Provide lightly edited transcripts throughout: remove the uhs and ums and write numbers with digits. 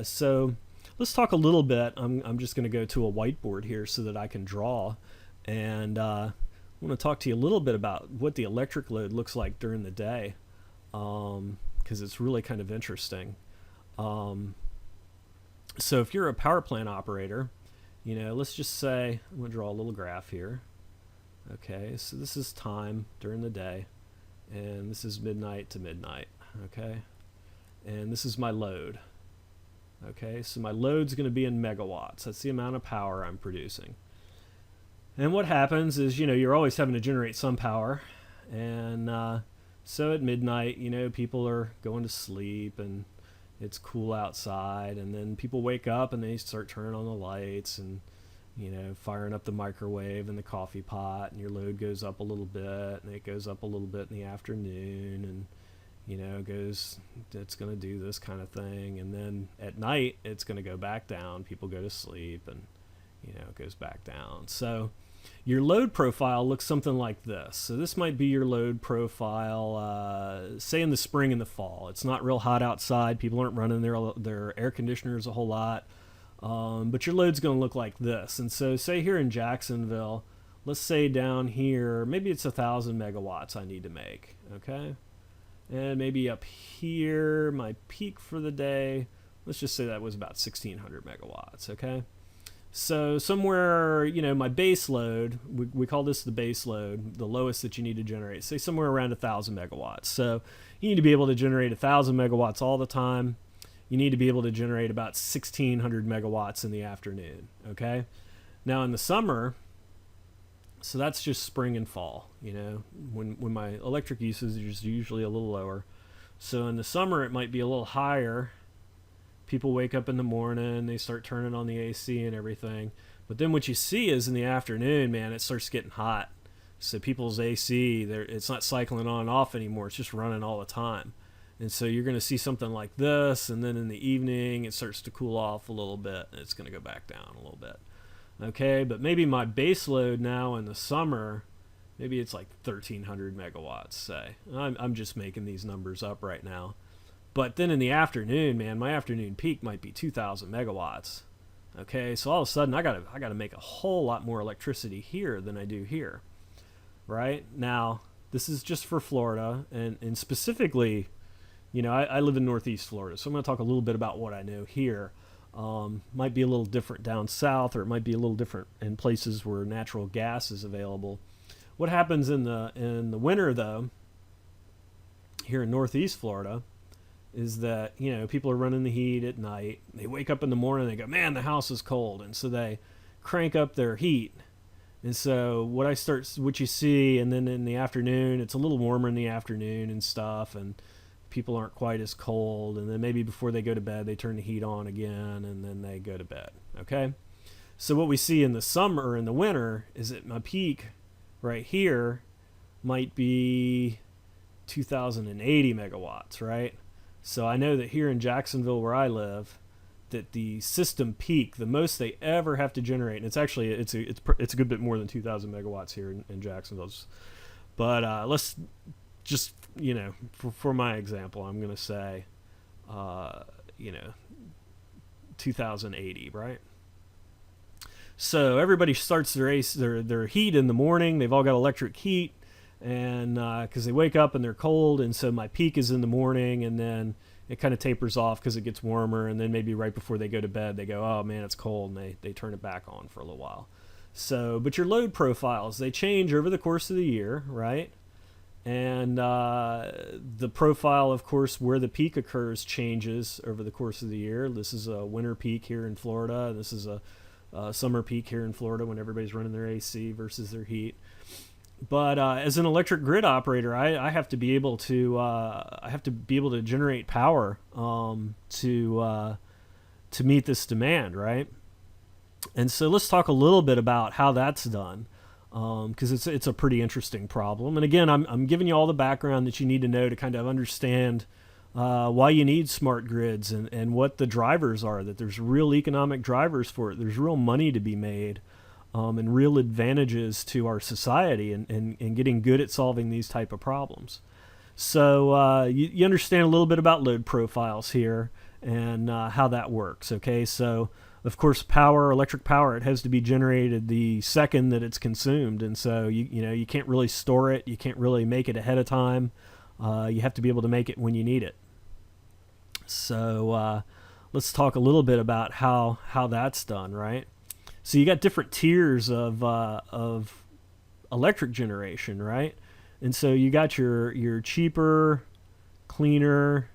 So let's talk a little bit. I'm just going to go to a whiteboard here so that I can draw. And I want to talk to you a little bit about what the electric load looks like during the day, because it's really kind of interesting. Um, so if you're a power plant operator, let's just say, I'm going to draw a little graph here. Okay, so this is time during the day, and this is midnight to midnight. Okay, and this is my load. Okay, so my load's going to be in megawatts. That's the amount of power I'm producing. And what happens is, you're always having to generate some power. And so at midnight, people are going to sleep and it's cool outside. And then people wake up and they start turning on the lights and, firing up the microwave and the coffee pot. And your load goes up a little bit, and it goes up a little bit in the afternoon. And it's going to do this kind of thing. And then at night, it's going to go back down. People go to sleep and, it goes back down. So your load profile looks something like this. So this might be your load profile, say in the spring and the fall. It's not real hot outside. People aren't running their air conditioners a whole lot. But your load's going to look like this. And so say here in Jacksonville, let's say down here, maybe it's 1,000 megawatts I need to make. Okay. And maybe up here, my peak for the day, let's just say that was about 1,600 megawatts, okay? So somewhere, my base load, we call this the base load, the lowest that you need to generate, say somewhere around 1,000 megawatts. So you need to be able to generate 1,000 megawatts all the time. You need to be able to generate about 1,600 megawatts in the afternoon, okay? Now in the summer, so that's just spring and fall, when my electric usage is usually a little lower. So in the summer, it might be a little higher. People wake up in the morning, they start turning on the AC and everything. But then what you see is in the afternoon, man, it starts getting hot. So people's AC, it's not cycling on and off anymore. It's just running all the time. And so you're going to see something like this. And then in the evening, it starts to cool off a little bit. And it's going to go back down a little bit. Okay, but maybe my base load now in the summer, maybe it's like 1,300 megawatts, say. I'm just making these numbers up right now. But then in the afternoon, man, my afternoon peak might be 2,000 megawatts. Okay, so all of a sudden I gotta make a whole lot more electricity here than I do here. Right? Now, this is just for Florida, and specifically, I live in Northeast Florida, so I'm going to talk a little bit about what I know here. Might be a little different down south, or it might be a little different in places where natural gas is available. What happens in the winter, though, here in Northeast Florida, is that people are running the heat at night. They wake up in the morning, and they go, man, the house is cold, and so they crank up their heat. And so what you see, and then in the afternoon, it's a little warmer in the afternoon and stuff, and people aren't quite as cold, and then maybe before they go to bed they turn the heat on again, and then they go to bed. Okay, so what we see in the summer or in the winter is that my peak right here might be 2,080 megawatts, right? So I know that here in Jacksonville where I live, that the system peak, the most they ever have to generate, and it's a good bit more than 2,000 megawatts here in Jacksonville, but let's just, for my example, I'm going to say, 2,080, right? So everybody starts their heat in the morning. They've all got electric heat, and because they wake up and they're cold, and so my peak is in the morning, and then it kind of tapers off because it gets warmer, and then maybe right before they go to bed, they go, oh man, it's cold, and they turn it back on for a little while. So, but your load profiles, they change over the course of the year, right? And the profile, of course, where the peak occurs changes over the course of the year. This is a winter peak here in Florida. This is a summer peak here in Florida when everybody's running their AC versus their heat. But as an electric grid operator, I have to be able to generate power to meet this demand, right? And so let's talk a little bit about how that's done. Because it's a pretty interesting problem. And again, I'm giving you all the background that you need to know to kind of understand why you need smart grids and what the drivers are, that there's real economic drivers for it. There's real money to be made and real advantages to our society and getting good at solving these type of problems. So you understand a little bit about load profiles here. and how that works. Okay, so of course, power, electric power, it has to be generated the second that it's consumed, and so you can't really store it, you can't really make it ahead of time. You have to be able to make it when you need it. So let's talk a little bit about how that's done, right? So you got different tiers of electric generation, right? And so you got your cheaper, cleaner,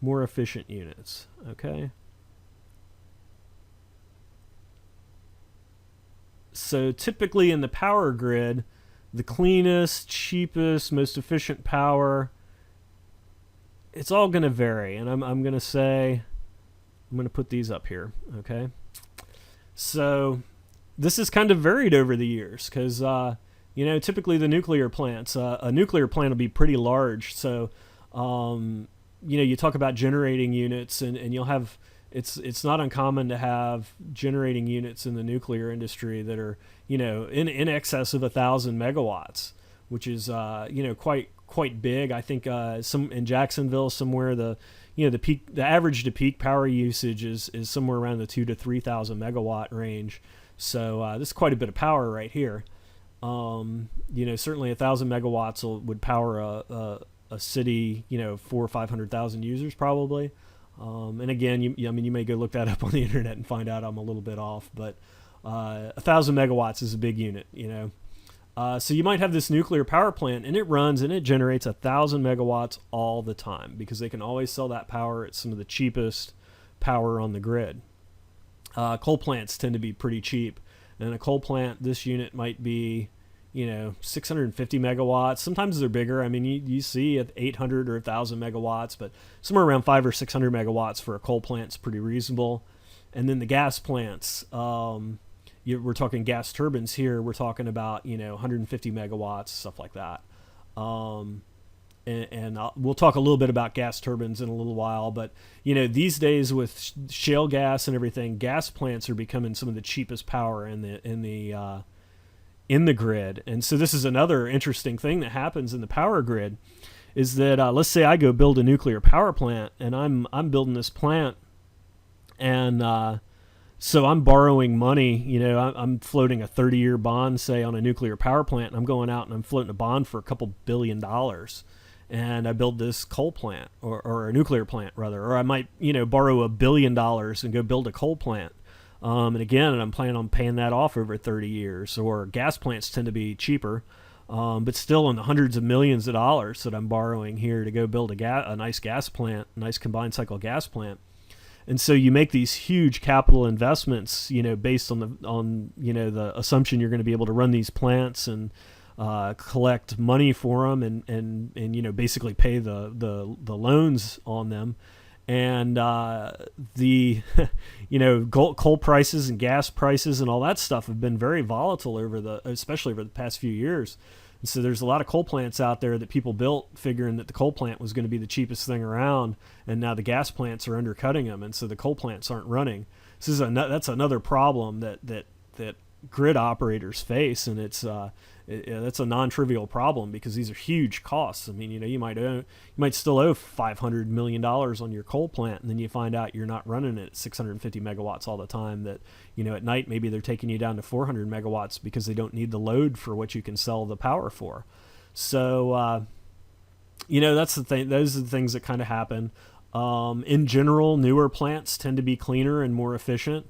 more efficient units. Okay. So typically in the power grid, the cleanest, cheapest, most efficient power, it's all going to vary. And I'm going to say, I'm going to put these up here. Okay. So this is kind of varied over the years because, typically the nuclear plants, a nuclear plant will be pretty large. So, you talk about generating units and you'll have, it's not uncommon to have generating units in the nuclear industry that are, in excess of 1,000 megawatts, which is, quite big. I think some in Jacksonville somewhere the average to peak power usage is somewhere around the 2,000 to 3,000 megawatt range. So this is quite a bit of power right here. Certainly 1,000 megawatts would power a city, 400,000 or 500,000 users probably. And again, you may go look that up on the internet and find out I'm a little bit off, but 1,000 megawatts is a big unit, So you might have this nuclear power plant, and it runs and it generates 1,000 megawatts all the time because they can always sell that power at some of the cheapest power on the grid. Coal plants tend to be pretty cheap, and a coal plant, this unit might be, 650 megawatts. Sometimes they're bigger. I mean, you see at 800 or 1,000 megawatts, but somewhere around 500 or 600 megawatts for a coal plant is pretty reasonable. And then the gas plants. We're talking gas turbines here. We're talking about 150 megawatts, stuff like that. And we'll talk a little bit about gas turbines in a little while. But these days with shale gas and everything, gas plants are becoming some of the cheapest power in the grid. And so this is another interesting thing that happens in the power grid, is that let's say I go build a nuclear power plant, and I'm building this plant, and so I'm borrowing money, I'm floating a 30-year bond, say, on a nuclear power plant, and I'm going out and I'm floating a bond for a couple $1 billion. And I build this coal plant or a nuclear plant rather, or I might, borrow $1 billion and go build a coal plant. And again, I'm planning on paying that off over 30 years, or gas plants tend to be cheaper. But still in the hundreds of millions of dollars that I'm borrowing here to go build a nice gas plant, a nice combined cycle gas plant. And so you make these huge capital investments, based on the assumption you're going to be able to run these plants and collect money for them and basically pay the loans on them. And the coal prices and gas prices and all that stuff have been very volatile especially over the past few years. And so there's a lot of coal plants out there that people built figuring that the coal plant was going to be the cheapest thing around, and now the gas plants are undercutting them, and so the coal plants aren't running. That's another problem that grid operators face, and that's a non-trivial problem because these are huge costs. I mean, you might still owe $500 million on your coal plant, and then you find out you're not running it at 650 megawatts all the time. That at night maybe they're taking you down to 400 megawatts because they don't need the load for what you can sell the power for. So that's the thing. Those are the things that kind of happen. In general, newer plants tend to be cleaner and more efficient.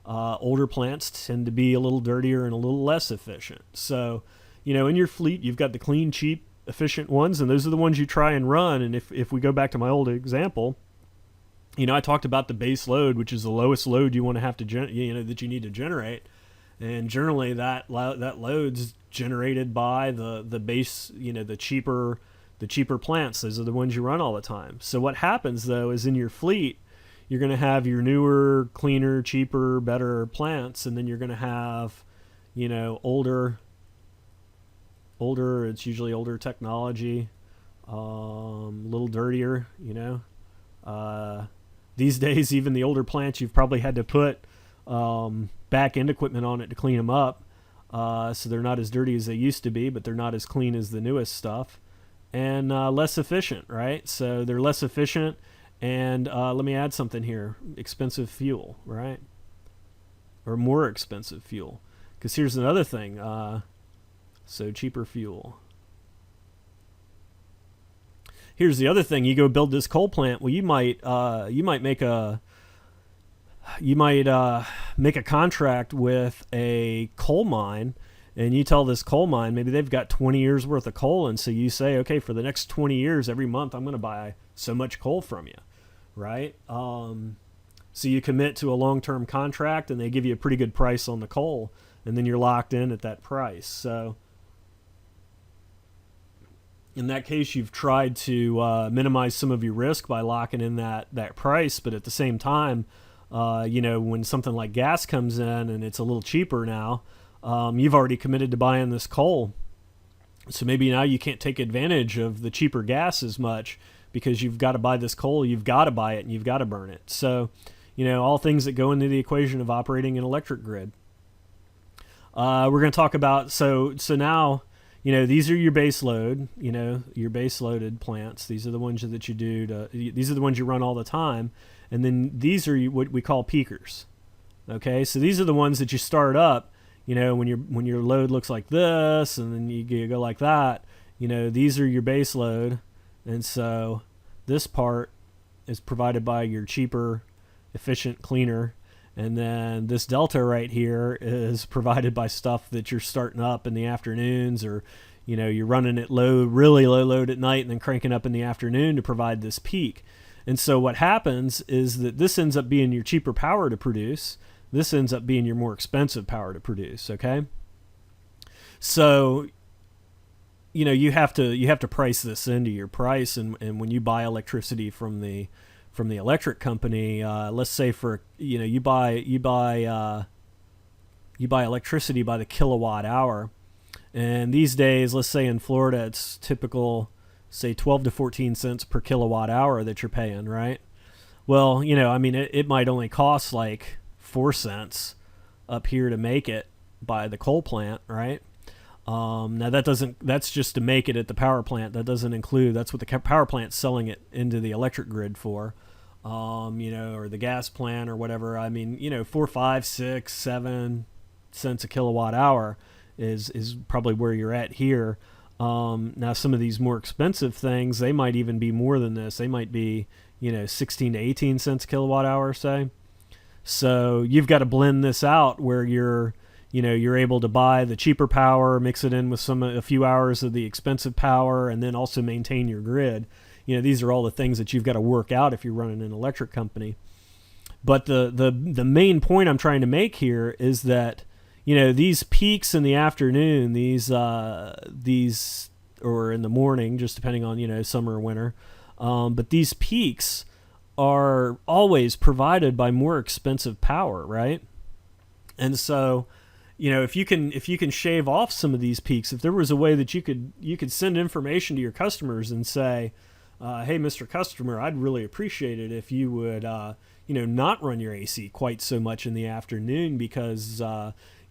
Older plants tend to be a little dirtier and a little less efficient. So, in your fleet, you've got the clean, cheap, efficient ones, and those are the ones you try and run. And if we go back to my old example, I talked about the base load, which is the lowest load you want to have to, that you need to generate. And generally that load's generated by the base, the cheaper plants. Those are the ones you run all the time. So what happens though is in your fleet, you're going to have your newer, cleaner, cheaper, better plants, and then you're going to have, older. It's usually older technology, a little dirtier. These days, even the older plants, you've probably had to put back end equipment on it to clean them up, so they're not as dirty as they used to be, but they're not as clean as the newest stuff, and less efficient, right? So they're less efficient. And let me add something here: expensive fuel, right? Or more expensive fuel. Because here's another thing. So cheaper fuel. Here's the other thing: you go build this coal plant. Well, you might make a contract with a coal mine, and you tell this coal mine maybe they've got 20 years worth of coal, and so you say, okay, for the next 20 years, every month I'm going to buy so much coal from you, right? So you commit to a long-term contract, and they give you a pretty good price on the coal, and then you're locked in at that price. So in that case, you've tried to minimize some of your risk by locking in that price, but at the same time, when something like gas comes in and it's a little cheaper now, you've already committed to buying this coal. So maybe now you can't take advantage of the cheaper gas as much because you've got to buy this coal, you've got to buy it, and you've got to burn it. So, all things that go into the equation of operating an electric grid. We're going to talk about, so now, these are your base load, your base loaded plants. These are the ones that you do these are the ones you run all the time. And then these are what we call peakers. Okay. So these are the ones that you start up, when your load looks like this, and then you go like that, these are your base load. And so this part is provided by your cheaper, efficient cleaner. And then this delta right here is provided by stuff that you're starting up in the afternoons, or, you're running it really low load at night and then cranking up in the afternoon to provide this peak. And so what happens is that this ends up being your cheaper power to produce. This ends up being your more expensive power to produce. Okay. So, you have to price this into your price. And when you buy electricity from the electric company, let's say you buy electricity by the kilowatt hour, and these days, let's say in Florida, it's typical, say 12 to 14 cents per kilowatt hour that you're paying, right? Well, it might only cost like 4 cents up here to make it by the coal plant, right? Now that's just to make it at the power plant. That doesn't include, that's what the power plant's selling it into the electric grid for. Or the gas plant or whatever. 4, 5, 6, 7 cents a kilowatt hour is probably where you're at here. Now some of these more expensive things, they might even be more than this. They might be, 16 to 18 cents a kilowatt hour, say. So you've got to blend this out where you're able to buy the cheaper power, mix it in with a few hours of the expensive power, and then also maintain your grid. These are all the things that you've got to work out if you're running an electric company. But the main point I'm trying to make here is that, these peaks in the afternoon, these or in the morning, just depending on, summer or winter. But these peaks are always provided by more expensive power, right? And so, if you can shave off some of these peaks, if there was a way that you could send information to your customers and say, hey, Mr. Customer, I'd really appreciate it if you would, not run your AC quite so much in the afternoon because,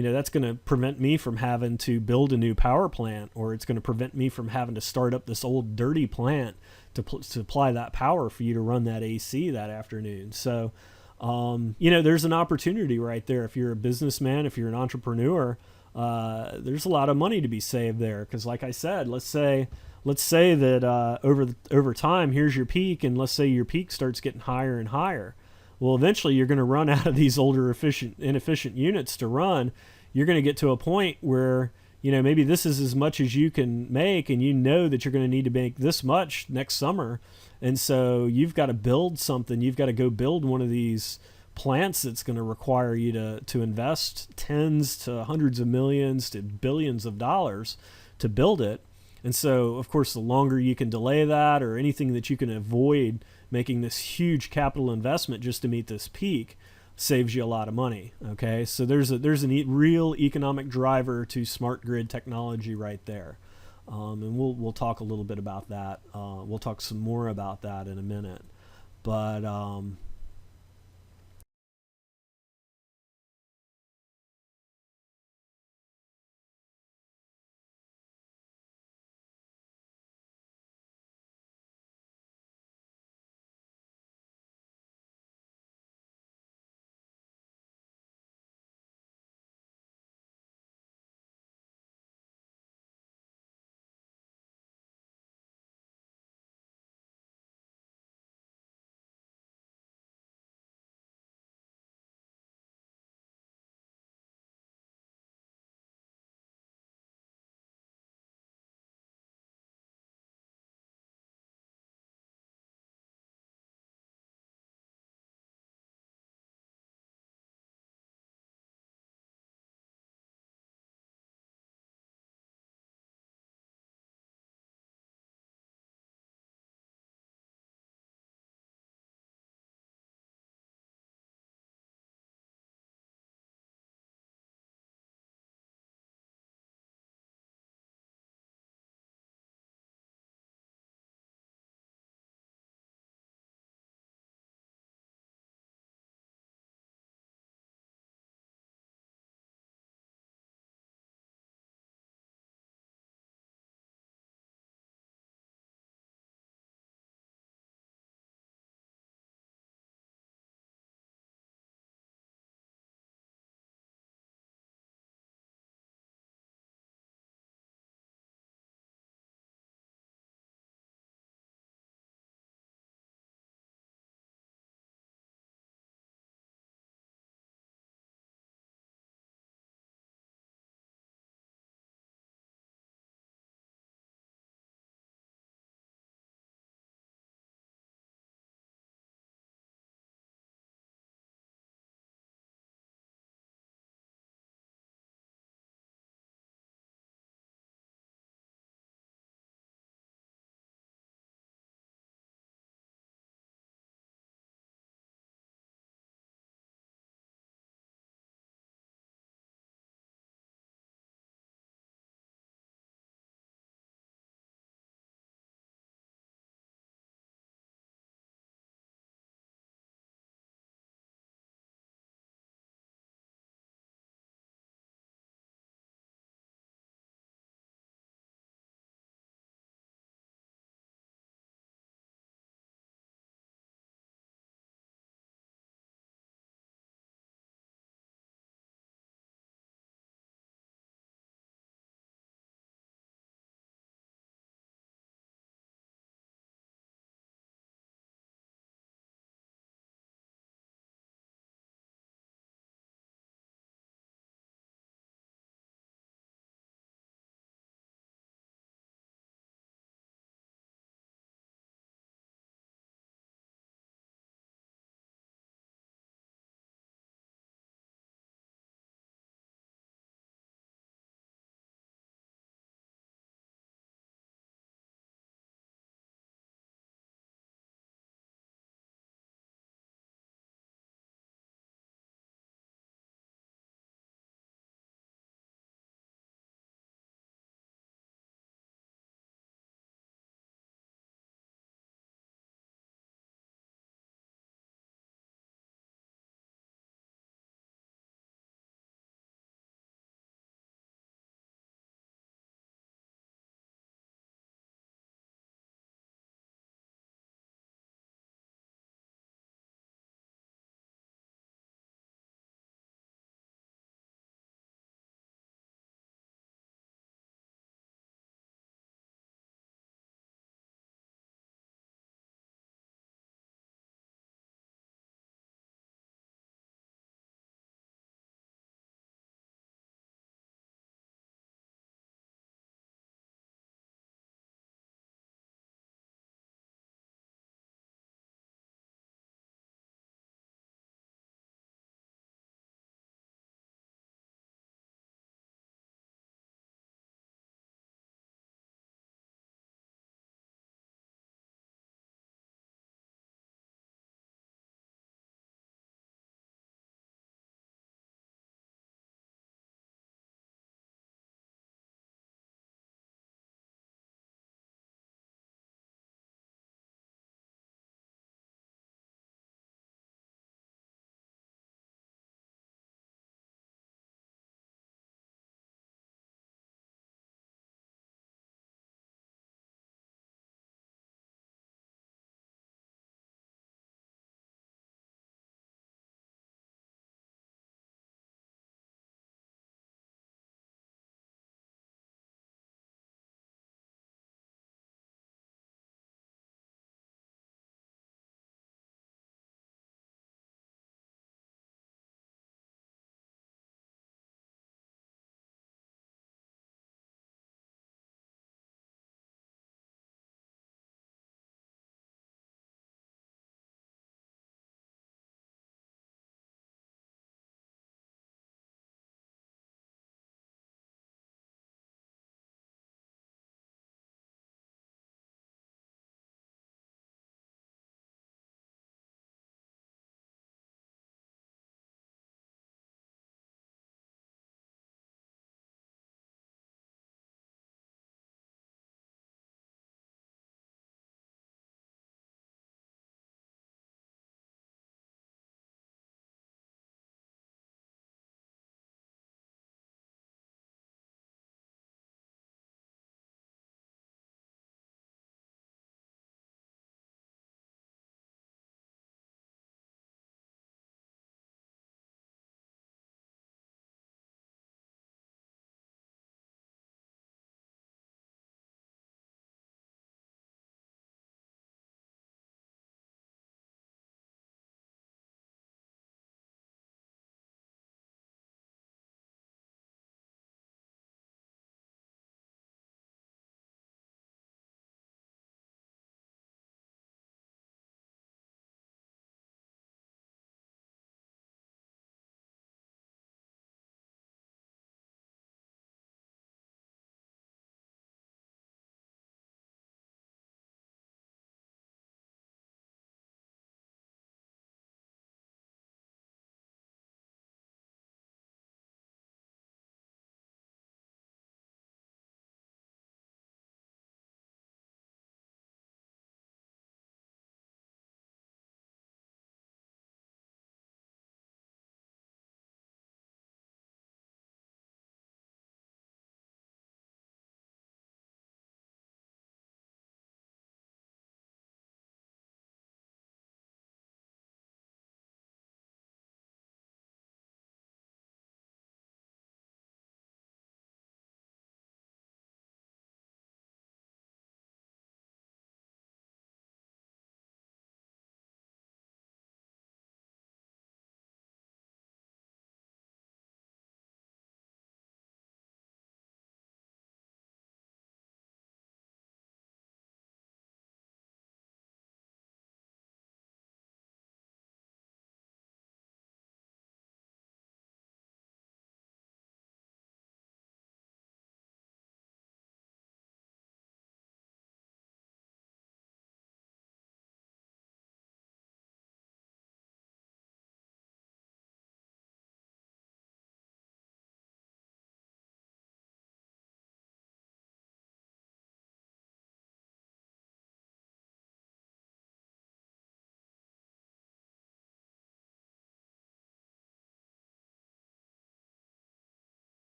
that's going to prevent me from having to build a new power plant, or it's going to prevent me from having to start up this old dirty plant to supply that power for you to run that AC that afternoon. So, there's an opportunity right there. If you're a businessman, if you're an entrepreneur, there's a lot of money to be saved there. Because like I said, let's say that over time, here's your peak, and let's say your peak starts getting higher and higher. Well, eventually you're going to run out of these older inefficient units to run. You're going to get to a point where, maybe this is as much as you can make, and that you're going to need to make this much next summer. And so you've got to build something. You've got to go build one of these plants that's going to require you to invest tens to hundreds of millions to billions of dollars to build it. And so, of course, the longer you can delay that, or anything that you can avoid making this huge capital investment just to meet this peak, saves you a lot of money. Okay, so there's a real economic driver to smart grid technology right there, and we'll talk a little bit about that. We'll talk some more about that in a minute, but